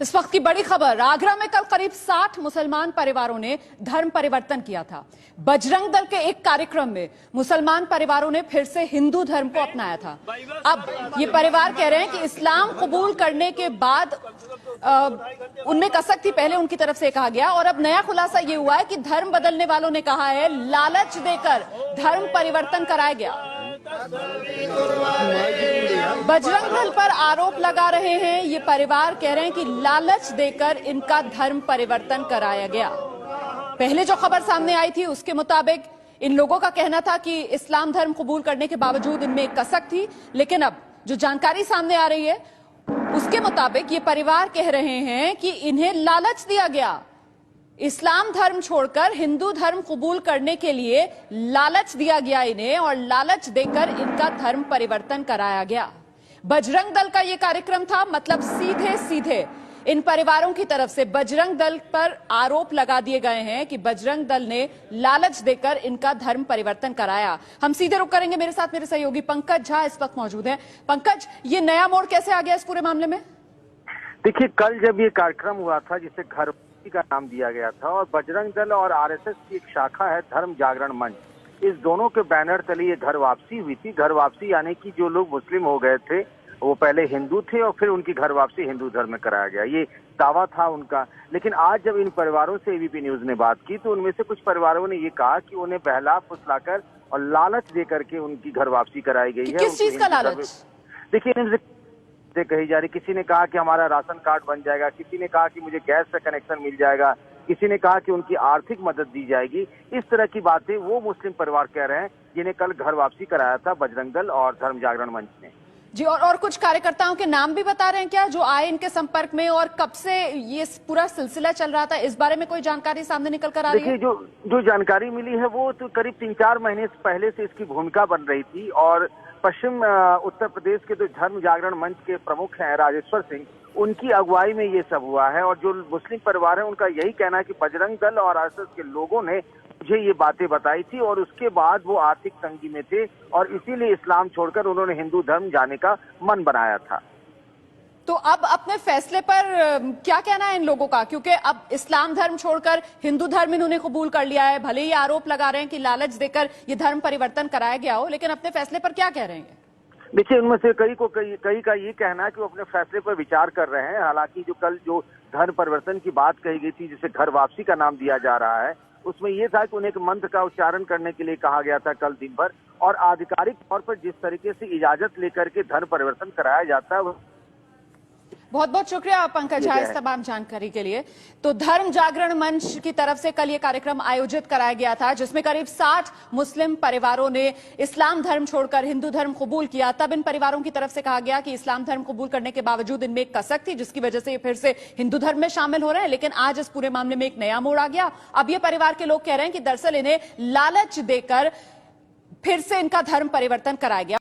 इस वक्त की बड़ी खबर, आगरा में कल करीब 60 मुसलमान परिवारों ने धर्म परिवर्तन किया था। बजरंग दल के एक कार्यक्रम में मुसलमान परिवारों ने फिर से हिंदू धर्म को अपनाया था। अब ये परिवार कह रहे हैं कि इस्लाम कबूल करने के बाद उनमें कसक थी, पहले उनकी तरफ से कहा गया, और अब नया खुलासा ये हुआ है कि धर्म बदलने वालों ने कहा है लालच देकर धर्म परिवर्तन कराया गया। बजरंग दल पर आरोप लगा रहे हैं, ये परिवार कह रहे हैं कि लालच देकर इनका धर्म परिवर्तन कराया गया। पहले जो खबर सामने आई थी उसके मुताबिक इन लोगों का कहना था कि इस्लाम धर्म कबूल करने के बावजूद इनमें एक कसक थी, लेकिन अब जो जानकारी सामने आ रही है उसके मुताबिक ये परिवार कह रहे हैं कि इन्हें लालच दिया गया। इस्लाम धर्म छोड़कर हिंदू धर्म कबूल करने के लिए लालच दिया गया इन्हें, और लालच देकर इनका धर्म परिवर्तन कराया गया। बजरंग दल का यह कार्यक्रम था, मतलब सीधे सीधे इन परिवारों की तरफ से बजरंग दल पर आरोप लगा दिए गए हैं कि बजरंग दल ने लालच देकर इनका धर्म परिवर्तन कराया। हम सीधे रुक करेंगे, मेरे साथ मेरे सहयोगी पंकज झा इस वक्त मौजूद हैं। पंकज, ये नया मोड़ कैसे आ गया इस पूरे मामले में? देखिए, कल जब ये कार्यक्रम हुआ था जिसे घर का नाम दिया गया था, और बजरंग दल और आरएसएस की एक शाखा है धर्म जागरण मंच, इस दोनों के बैनर तले ये घर वापसी हुई थी। घर वापसी यानी कि जो लोग मुस्लिम हो गए थे वो पहले हिंदू थे और फिर उनकी घर वापसी हिंदू धर्म में कराया गया, ये दावा था उनका। लेकिन आज जब इन परिवारों से एबीपी न्यूज ने बात की तो उनमें से कुछ परिवारों ने ये कहा कि उन्हें बहला फुसलाकर और लालच दे करके उनकी घर वापसी कराई गई है। किस चीज का लालच? देखिए, कही जा रही, किसी ने कहा कि हमारा राशन कार्ड बन जाएगा, किसी ने कहा कि मुझे गैस का कनेक्शन मिल जाएगा, किसी ने कहा कि उनकी आर्थिक मदद दी जाएगी। इस तरह की बातें वो मुस्लिम परिवार कह रहे हैं जिन्हें कल घर वापसी कराया था बजरंग दल और धर्म जागरण मंच ने। जी, और कुछ कार्यकर्ताओं के नाम भी बता रहे हैं क्या जो आए इनके संपर्क में, और कब से ये पूरा सिलसिला चल रहा था, इस बारे में कोई जानकारी सामने निकल कर आ रही है? देखिए, जो जानकारी मिली है वो तो करीब 3-4 महीने पहले से इसकी भूमिका बन रही थी, और पश्चिम उत्तर प्रदेश के जो धर्म जागरण मंच के प्रमुख हैं राजेश्वर सिंह, उनकी अगुवाई में ये सब हुआ है। और जो मुस्लिम परिवार है उनका यही कहना है कि बजरंग दल और आरएसएस के लोगों ने मुझे ये बातें बताई थी, और उसके बाद वो आर्थिक तंगी में थे और इसीलिए इस्लाम छोड़कर उन्होंने हिंदू धर्म जाने का मन बनाया था। तो अब अपने फैसले पर क्या कहना है इन लोगों का, क्योंकि अब इस्लाम धर्म छोड़कर हिंदू धर्म इन्होंने कबूल कर लिया है। भले ही आरोप लगा रहे हैं कि लालच देकर ये धर्म परिवर्तन कराया गया हो, लेकिन अपने फैसले पर क्या कह रहे हैं? देखिए, उनमें से कई का ये कहना है कि वो अपने फैसले पर विचार कर रहे हैं। हालांकि कल जो धर्म परिवर्तन की बात कही गई थी, जिसे घर वापसी का नाम दिया जा रहा है, उसमें यह था कि उन्हें एक मंत्र का उच्चारण करने के लिए कहा गया था कल दिन भर, और आधिकारिक तौर पर जिस तरीके से इजाजत लेकर के धर्म परिवर्तन कराया जाता है। बहुत बहुत शुक्रिया पंकज झा इस तमाम जानकारी के लिए। तो धर्म जागरण मंच की तरफ से कल ये कार्यक्रम आयोजित कराया गया था, जिसमें करीब 60 मुस्लिम परिवारों ने इस्लाम धर्म छोड़कर हिंदू धर्म कबूल किया। तब इन परिवारों की तरफ से कहा गया कि इस्लाम धर्म कबूल करने के बावजूद इनमें एक कसक थी, जिसकी वजह से ये फिर से हिंदू धर्म में शामिल हो रहे हैं। लेकिन आज इस पूरे मामले में एक नया मोड़ आ गया। अब ये परिवार के लोग कह रहे हैं कि दरअसल इन्हें लालच देकर फिर से इनका धर्म परिवर्तन कराया गया।